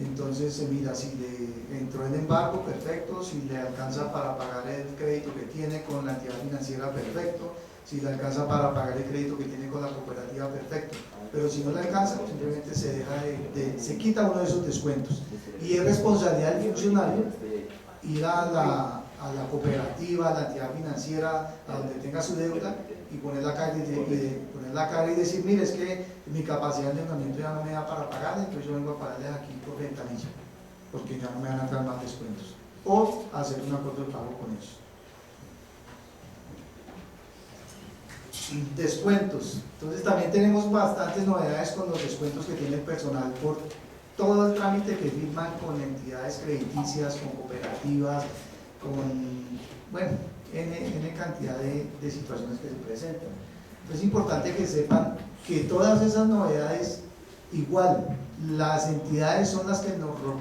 entonces se mira si le entró el embargo, perfecto, si le alcanza para pagar el crédito que tiene con la entidad financiera, perfecto, si le alcanza para pagar el crédito que tiene con la cooperativa, perfecto, pero si no le alcanza, simplemente se quita uno de esos descuentos y es responsabilidad del funcionario ir a la cooperativa, a la entidad financiera, a donde tenga su deuda y poner la cara y decir, mire, es que mi capacidad de endeudamiento ya no me da para pagarle, entonces yo vengo a pagarles aquí por ventanilla, porque ya no me van a entrar más descuentos, o hacer un acuerdo de pago con ellos. Descuentos. Entonces también tenemos bastantes novedades con los descuentos que tiene el personal por todo el trámite que firman con entidades crediticias, con cooperativas, con, bueno, N cantidad de situaciones que se presentan. Entonces es importante que sepan que todas esas novedades igual, las entidades son las que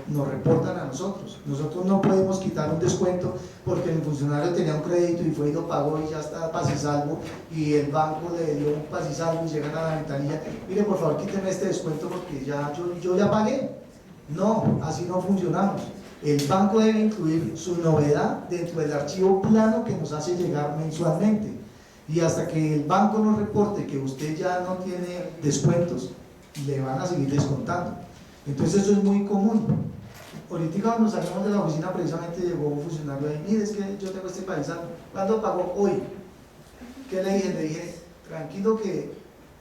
nos reportan a nosotros. Nosotros no podemos quitar un descuento porque el funcionario tenía un crédito y fue y lo pagó y ya está paz y salvo, y el banco le dio un paz y salvo y llegan a la ventanilla, mire por favor quíteme este descuento porque ya yo ya pagué. No, así no funcionamos. El banco debe incluir su novedad dentro del archivo plano que nos hace llegar mensualmente, y hasta que el banco nos reporte que usted ya no tiene descuentos, le van a seguir descontando. Entonces eso es muy común. Ahorita cuando salimos de la oficina precisamente llegó un funcionario ahí, mire, es que yo tengo este paisano, ¿cuándo pagó? Hoy. ¿Qué le dije? Le dije, tranquilo que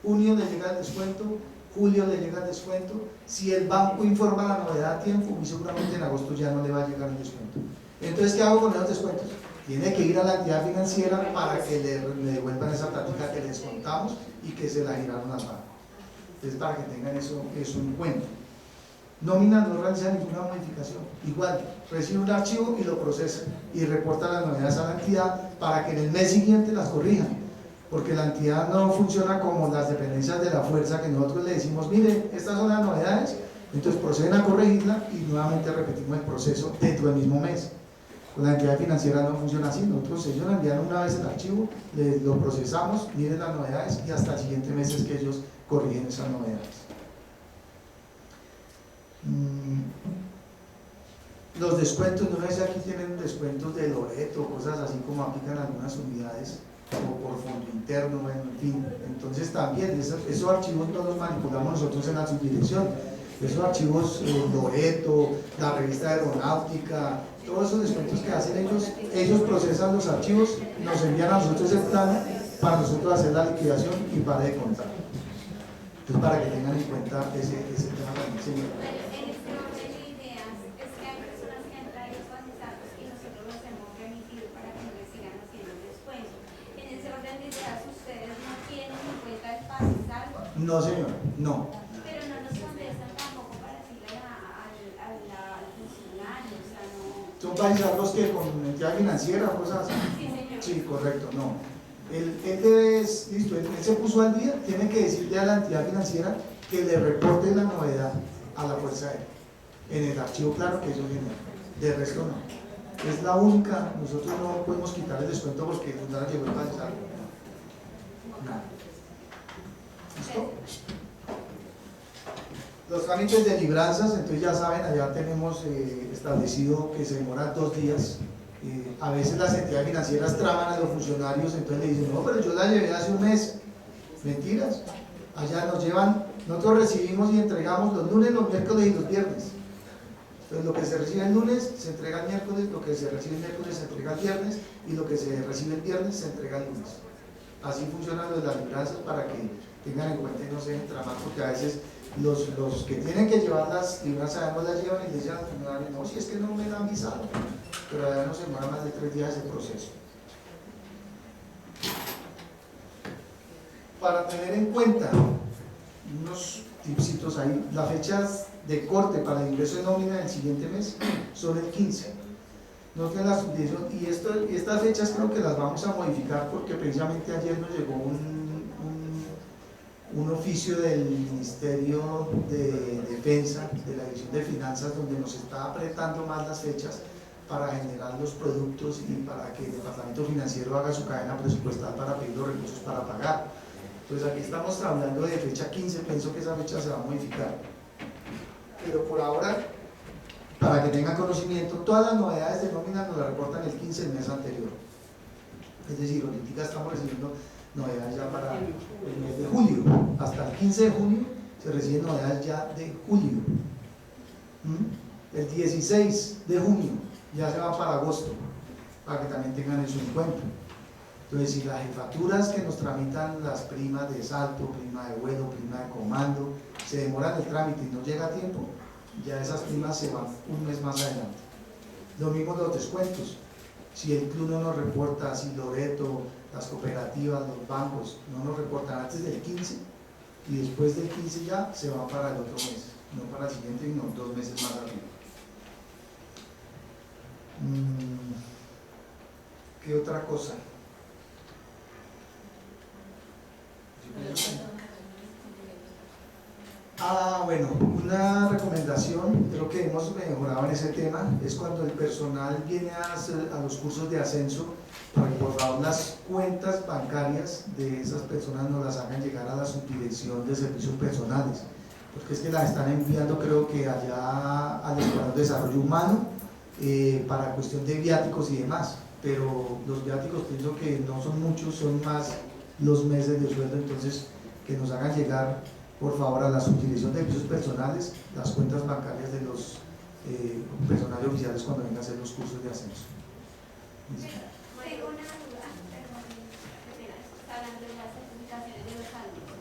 junio le llega el descuento, julio le llega el descuento, si el banco informa la novedad a tiempo, muy seguramente en agosto ya no le va a llegar el descuento. Entonces, ¿qué hago con esos descuentos? Tiene que ir a la entidad financiera para que le devuelvan esa plática que le descontamos y que se la giraron al banco. Entonces, para que tengan eso en cuenta. Nómina no realiza ninguna modificación, igual, recibe un archivo y lo procesa y reporta las novedades a la entidad para que en el mes siguiente las corrijan, porque la entidad no funciona como las dependencias de la fuerza, que nosotros le decimos, mire, estas son las novedades, entonces proceden a corregirla y nuevamente repetimos el proceso dentro del mismo mes. Con la entidad financiera no funciona así, nosotros ellos nos envían una vez el archivo, lo procesamos, miren las novedades y hasta el siguiente mes es que ellos corrigen esas novedades. Los descuentos, no sé si aquí tienen descuentos de Loreto, cosas así como aplican algunas unidades, o por fondo interno, bueno, en fin. Entonces también esos archivos no los manipulamos nosotros en la subdirección. Esos archivos, Loreto, la revista aeronáutica, todos esos descuentos que hacen ellos procesan los archivos, nos envían a nosotros el plan para nosotros hacer la liquidación y para de contar. Entonces, para que tengan en cuenta ese tema también, señor. En este orden de ideas, es que hay personas que han traído pasizados y nosotros los hemos remitido para que no les sigan haciendo descuento. En ese orden de ideas, ¿ustedes no tienen en cuenta el pasizalgo? No, señor, no. Pero no nos contestan tampoco para decirle al funcionario, o sea, no. Son pasizalgos que con entidad financiera o cosas así. Sí, señor. Sí, correcto, no. Él listo, él se puso al día, tiene que decirle a la entidad financiera que le reporte la novedad a la Fuerza Aérea en el archivo claro que ellos generan. De resto no. Es la única, nosotros no podemos quitar el descuento porque el funcionario llegó a pasar. Nada. ¿Listo? Los trámites de libranzas, entonces ya saben, allá tenemos establecido que se demoran 2 días. A veces las entidades financieras traman a los funcionarios, entonces le dicen, no, pero yo la llevé hace un mes. Mentiras. Allá nos llevan, nosotros recibimos y entregamos los lunes, los miércoles y los viernes. Entonces lo que se recibe el lunes se entrega el miércoles, lo que se recibe el miércoles se entrega el viernes y lo que se recibe el viernes se entrega el lunes. Así funcionan las libranzas para que tengan en cuenta y no se entramar, porque a veces los que tienen que llevar las libranzas no las llevan y les dicen al funcionario, no, si es que no me dan visado, pero allá no se demora más de 3 días ese proceso. Para tener en cuenta unos tipsitos ahí, las fechas de corte para el ingreso de nómina del siguiente mes son el 15. Noten la subdivisión, y estas fechas creo que las vamos a modificar porque precisamente ayer nos llegó un oficio del Ministerio de Defensa, de la Dirección de Finanzas, donde nos está apretando más las fechas para generar los productos y para que el Departamento Financiero haga su cadena presupuestal para pedir los recursos para pagar. Entonces aquí estamos hablando de fecha 15, pienso que esa fecha se va a modificar. Pero por ahora, para que tengan conocimiento, todas las novedades de nómina nos las reportan el 15 del mes anterior. Es decir, ahorita estamos recibiendo novedades ya para el mes de julio. Hasta el 15 de junio se reciben novedades ya de julio. El 16 de junio ya se van para agosto, para que también tengan eso en cuenta. Entonces, si las jefaturas que nos tramitan las primas de salto, prima de vuelo, prima de comando, se demoran el trámite y no llega a tiempo, ya esas primas se van un mes más adelante. Lo mismo los descuentos. Si el club no nos reporta, si Loreto, las cooperativas, los bancos no nos reportan antes del 15 y después del 15 ya se van para el otro mes, no para el siguiente, sino 2 meses más arriba. ¿Qué otra cosa? Bueno, ese tema es cuando el personal viene a los cursos de ascenso, para que por favor las cuentas bancarias de esas personas nos las hagan llegar a la subdirección de servicios personales, porque es que las están enviando creo que allá al Escuadrón de Desarrollo Humano para cuestión de viáticos y demás, pero los viáticos pienso que no son muchos, son más los meses de sueldo, entonces que nos hagan llegar por favor a la subdirección de servicios personales las cuentas bancarias de los personales oficiales cuando vengan a hacer los cursos de ascenso. Tengo una duda, perdón, está hablando de las certificaciones de los alumnos.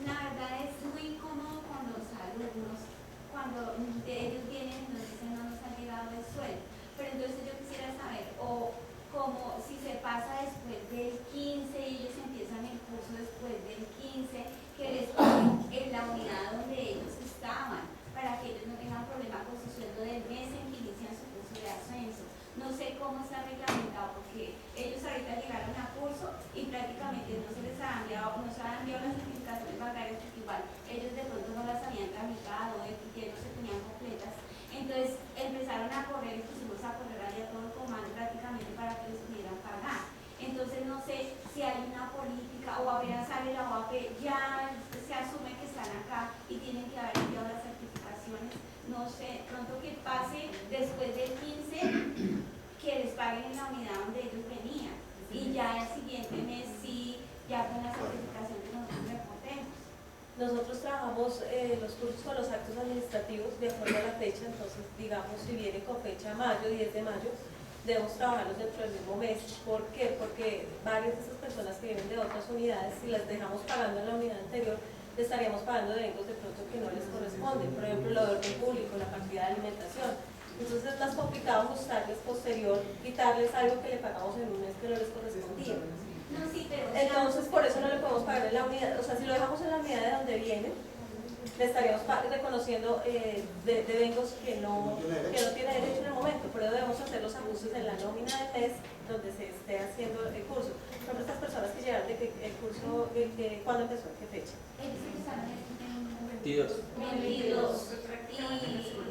La verdad es muy incómodo con los alumnos cuando ellos vienen y nos dicen no nos ha llegado el sueldo, pero entonces yo quisiera saber, o como si se pasa después del 15 y ellos empiezan el curso después del 15, que les ponen en la unidad donde ellos estaban, para que ellos no tengan problema con su sueldo del mes en que inician su curso de ascenso. No sé cómo está reglamentado, porque ellos ahorita llegaron a curso y prácticamente no se les ha enviado, no se han enviado las certificaciones bancarias, porque igual ellos de pronto no las habían tramitado, que no se tenían completas. Entonces empezaron a correr y pusimos a correr allá todo el comando prácticamente para que les pudieran pagar. Entonces no sé si hay una política o apenas sale la OAP, ya se asume que están acá y tienen que haber enviado las certificaciones. No sé, pronto que pase después del 15, que les paguen en la unidad donde ellos venían. Y ya el siguiente mes sí, ya con la certificación que nosotros reportemos. Nosotros trabajamos los cursos con los actos administrativos de acuerdo a la fecha, entonces digamos si viene con fecha mayo, 10 de mayo, debemos trabajarlos dentro del mismo mes. ¿Por qué? Porque varias de esas personas que vienen de otras unidades, si las dejamos pagando en la unidad anterior, le estaríamos pagando devengos de pronto que no les corresponden, por ejemplo lo de orden público, la partida de alimentación. Entonces es más complicado ajustarles posterior, quitarles algo que le pagamos en un mes que no les correspondía. No, sí, pero entonces por eso no le podemos pagar en la unidad, o sea, si lo dejamos en la unidad de donde viene, le estaríamos reconociendo devengos que no tiene derecho en el momento, pero debemos hacer los ajustes en la nómina del mes donde se esté haciendo el curso. Por ejemplo, estas personas que llegaron de que el curso, ¿cuándo empezó? ¿Qué fecha? ellos empezaron en 22. 22. Y,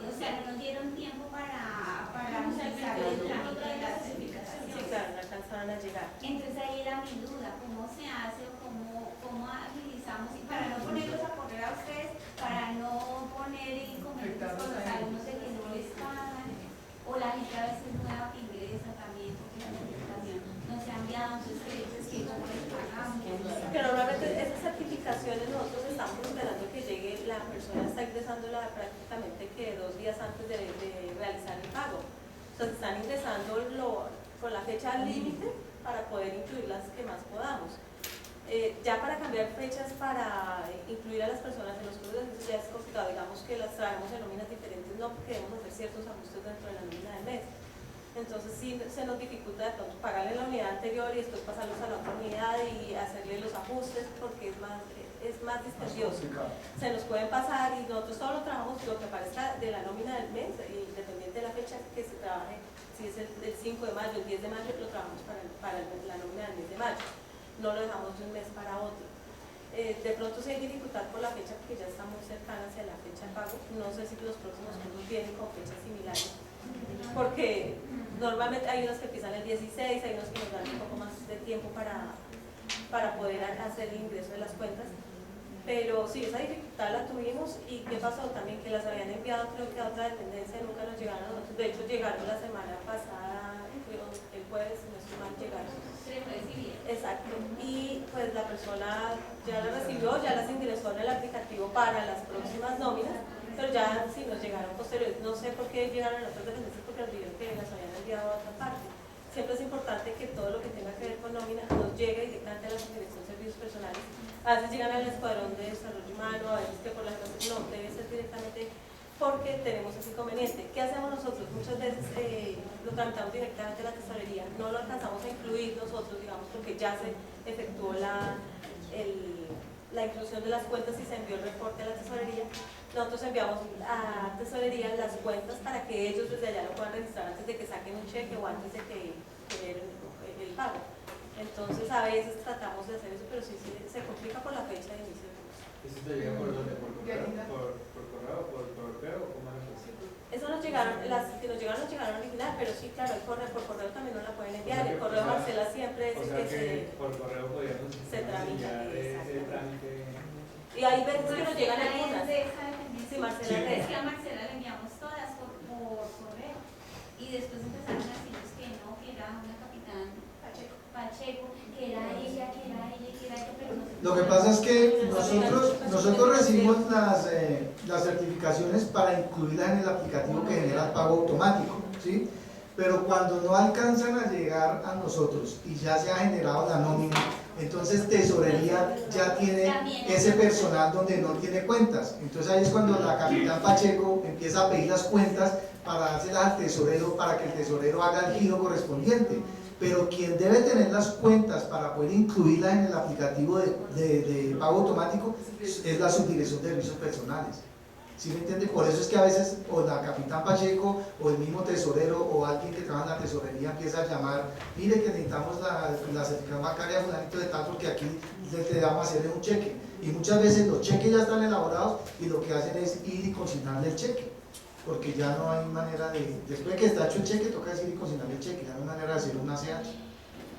o sea, no nos dieron tiempo para realizar el trámite de las certificaciones. Sí, claro, no alcanzaron a llegar. Entonces ahí era mi duda, ¿cómo se hace o cómo agilizamos? Y para no ponerlos a correr a ustedes, para no poner inconvenientes con los alumnos de que no les pagan, o la gente a veces nueva que ingresa también, porque la certificación no se ha enviado, entonces que cómo les pagamos. Que normalmente esas certificaciones nosotros estamos esperando que llegue, la persona está ingresándola prácticamente que 2 días antes de realizar el pago. O sea, se están ingresando con la fecha límite para poder incluir las que más podamos. Ya para cambiar fechas para incluir a las personas en los cursos de ascenso ya es complicado, digamos que las traemos en nóminas diferentes, no porque debemos hacer ciertos ajustes dentro de la nómina del mes. Entonces sí se nos dificulta de pronto pagarle la unidad anterior y después pasarlos a la otra unidad y hacerle los ajustes porque es más dispendioso. Se nos pueden pasar y nosotros todo lo trabajamos, lo que aparezca de la nómina del mes, independiente de la fecha que se trabaje, si es el 5 de mayo, el 10 de mayo, lo trabajamos para la nómina del mes de mayo. No lo dejamos de un mes para otro. De pronto sí hay dificultad por la fecha porque ya está muy cercana hacia la fecha de pago. No sé si los próximos cursos vienen con fechas similares, porque normalmente hay unos que empiezan el 16, hay unos que nos dan un poco más de tiempo para poder hacer el ingreso de las cuentas. Pero sí, esa dificultad la tuvimos. ¿Y qué pasó? También que las habían enviado creo que a otra dependencia, nunca nos llegaron a nosotros. De hecho llegaron la semana pasada, creo, el jueves, no estoy mal, llegaron. Exacto, y pues la persona ya las recibió, ya las ingresó en el aplicativo para las próximas nóminas, pero ya sí nos llegaron posteriores. No sé por qué llegaron a otras dependencias porque nos dijeron que las habían enviado a otra parte. Siempre es importante que todo lo que tenga que ver con nómina nos llegue directamente a la Dirección de Servicios Personales. A veces llegan al Escuadrón de Desarrollo Humano, a veces que por las cosas no, debe ser directamente porque tenemos ese inconveniente. ¿Qué hacemos nosotros? Muchas veces lo tramitamos directamente a la tesorería, no lo alcanzamos a incluir nosotros, digamos, porque ya se efectuó la inclusión de las cuentas y se envió el reporte a la tesorería. Nosotros enviamos a tesorería las cuentas para que ellos desde allá lo puedan registrar antes de que saquen un cheque o antes de que generen el pago. Entonces a veces tratamos de hacer eso, pero sí se complica por la fecha de inicio de curso. ¿Eso te llega por dónde? ¿Por correo o por correo o cómo lo haces? Eso nos llegaron, las que nos llegaron original, pero sí, claro, por correo también nos la pueden enviar. El correo Marcela siempre es o el sea que por correo podríamos se tramita. ese trámite. Y hay veces que nos llegan Marcela algunas. es de esa dependencia. Sí, Marcela Es Reyes. que a Marcela le enviamos todas por correo. Y después empezaron a decirnos que no, que era una capitán Pacheco, que era ella, pero no sé. Lo que pasa es que nosotros recibimos las certificaciones para incluirlas en el aplicativo que genera el pago automático, ¿sí? Pero cuando no alcanzan a llegar a nosotros y ya se ha generado la nómina, entonces tesorería ya tiene ese personal donde no tiene cuentas. Entonces ahí es cuando la capitán Pacheco empieza a pedir las cuentas para dárselas al tesorero, para que el tesorero haga el giro correspondiente. Pero quien debe tener las cuentas para poder incluirlas en el aplicativo de pago automático es la subdirección de servicios personales. ¿Sí me entiende? Por eso es que a veces o la capitán Pacheco o el mismo tesorero o alguien que trabaja en la tesorería empieza a llamar: mire que necesitamos la certificación bancaria fulanito de tal, porque aquí le damos a hacerle un cheque. Y muchas veces los cheques ya están elaborados y lo que hacen es ir y consignarle el cheque, porque ya no hay manera después de que está hecho el cheque, toca decir y consignarle el cheque, ya no hay manera de hacer una CH,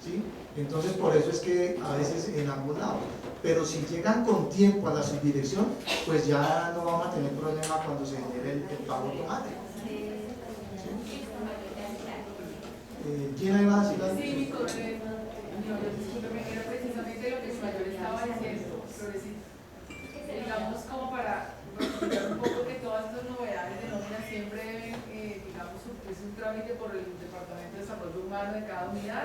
¿sí? Entonces por eso es que a veces en ambos lados, pero si llegan con tiempo a la subdirección, pues ya no vamos a tener problema cuando se genere el pago automático. ¿Sí? ¿Quién hay más? Sí, mi correo, discúlpeme, era precisamente lo que el mayor estaba diciendo, Florecita. Digamos, como para explicar un poco que todas estas novedades de nómina siempre deben, digamos, es un trámite por el Departamento de Desarrollo Humano de cada unidad.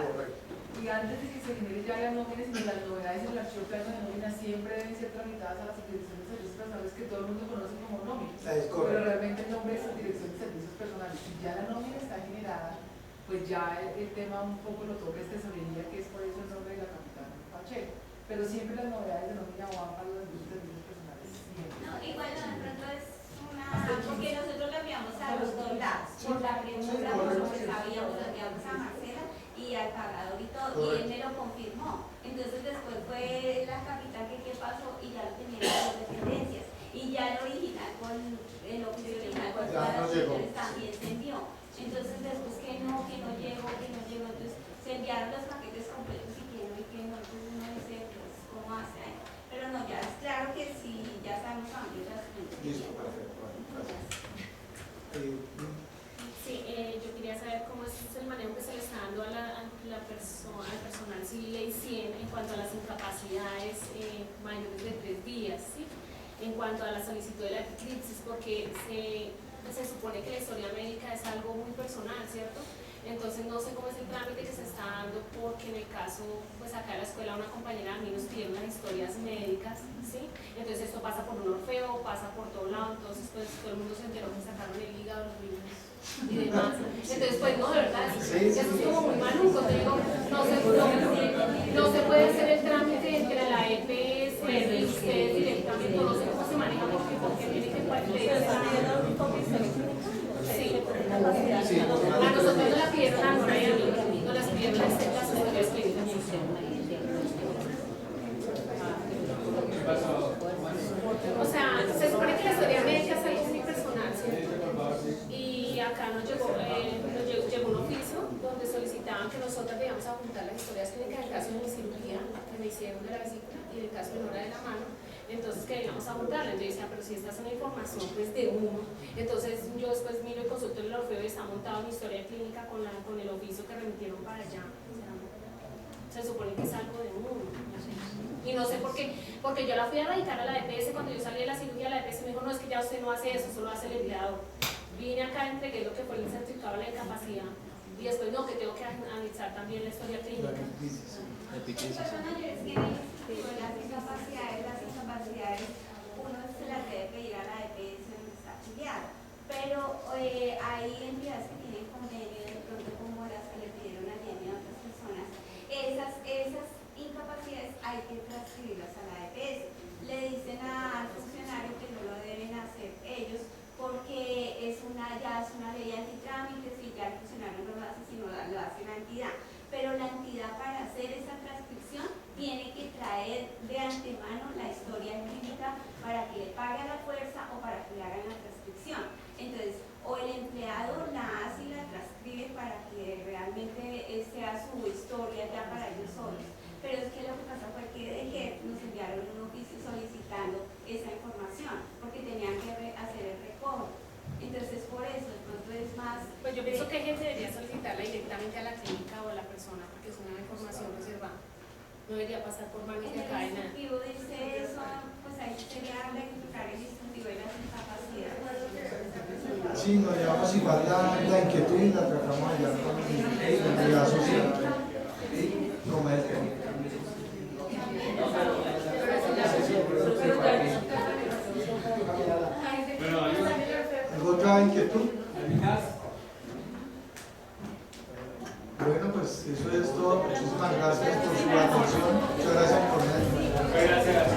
Y antes de que se genere ya las nóminas, y las novedades en el archivo plano de nómina siempre deben ser tramitadas a la Subdirección de Servicios Personales, que todo el mundo conoce como nómina. Pero realmente el nombre es Subdirección de Servicios Personales. Si ya la nómina está generada, pues ya el tema un poco lo toca es tesorería, que es por eso el nombre de la capitana Pacheco. Pero siempre las novedades de nómina van para los servicios personales. Siempre. No, igual no, de pronto es una... Porque nosotros le enviamos a los dos lados. Por la pregunta, por lo que sabíamos, lo enviamos a Marcela y al pagador y todo, y él me lo confirmó. Entonces después fue la capitán que qué pasó y ya lo tenía en las dependencias. Y ya el original, el oficio original con todas las funciones también se envió. Entonces después que no llegó, entonces se enviaron los paquetes completos y que no, entonces uno dice, pues, ¿cómo hace ahí? Pero no, ya es claro que si ya sabemos a dónde las funciones. Listo, perfecto. Sí, yo quería saber cómo es el manejo que se le está dando al personal civil ley 100 en cuanto a las incapacidades mayores de 3 días, ¿sí? En cuanto a la solicitud de la eclipsis, porque se supone que la historia médica es algo muy personal, ¿cierto? Entonces no sé cómo es el trámite que se está dando, porque en el caso, pues acá en la escuela una compañera a mí nos pide unas historias médicas, ¿sí? Entonces esto pasa por un Orfeo, pasa por todo lado, entonces pues todo el mundo se enteró que sacaron el hígado, los riñones y demás. Entonces pues no, de verdad, eso es como muy maluco, te digo, no se puede hacer el trámite entre la EPS y ustedes directamente, no sé cómo se maneja, porque tiene que sí. A nosotros no la pidieron a Nora y a mí, no las pidieron las asesorías clínicas. O sea, se supone que la historia médica es algo muy personal, ¿cierto? Y acá nos llegó un oficio donde solicitaban que nosotras debíamos apuntar las historias clínicas en el caso de mi cirugía, que me hicieron de la vesícula, y en el caso de Nora de la mano. Entonces queríamos apuntarla, entonces decía, pero si esta es una información pues de uno, entonces yo después miro y consulto el Orfeo y está montado mi historia clínica con el oficio que remitieron para allá. O sea, se supone que es algo de uno, y no sé por qué, porque yo la fui a radicar a la EPS cuando yo salí de la cirugía. La EPS me dijo, no, es que ya usted no hace eso, solo hace el empleado. Vine acá, entregué lo que fue el certificado de la incapacidad y después no, que tengo que analizar también la historia clínica. Las incapacidades uno se las debe pedir a la EPS donde está afiliado, pero hay entidades que tienen convenio de pronto como las que le pidieron a Jenny a otras personas. Esas incapacidades hay que transferirlas a la EPS. Le dicen al funcionario que no lo deben hacer ellos porque ya es una ley antitrámites y ya el funcionario no lo hace, sino lo hace la entidad. Pero la entidad, para hacer esa transcripción, tiene que traer de antemano la historia clínica para que le pague a la fuerza o para que le hagan la transcripción. Entonces, o el directamente a la clínica o a la persona, porque es una información reservada. No debería pasar por manos de cadena. El distintivo dice eso, pues ahí sería rectificar el distintivo de las incapacidades. Sí, nos llevamos igual la inquietud y la tratamos de hablar con la sociedad. Como es. ¿Alguna inquietud? Bueno, pues eso es todo. Muchísimas gracias por su atención. Muchas gracias por venir. Gracias.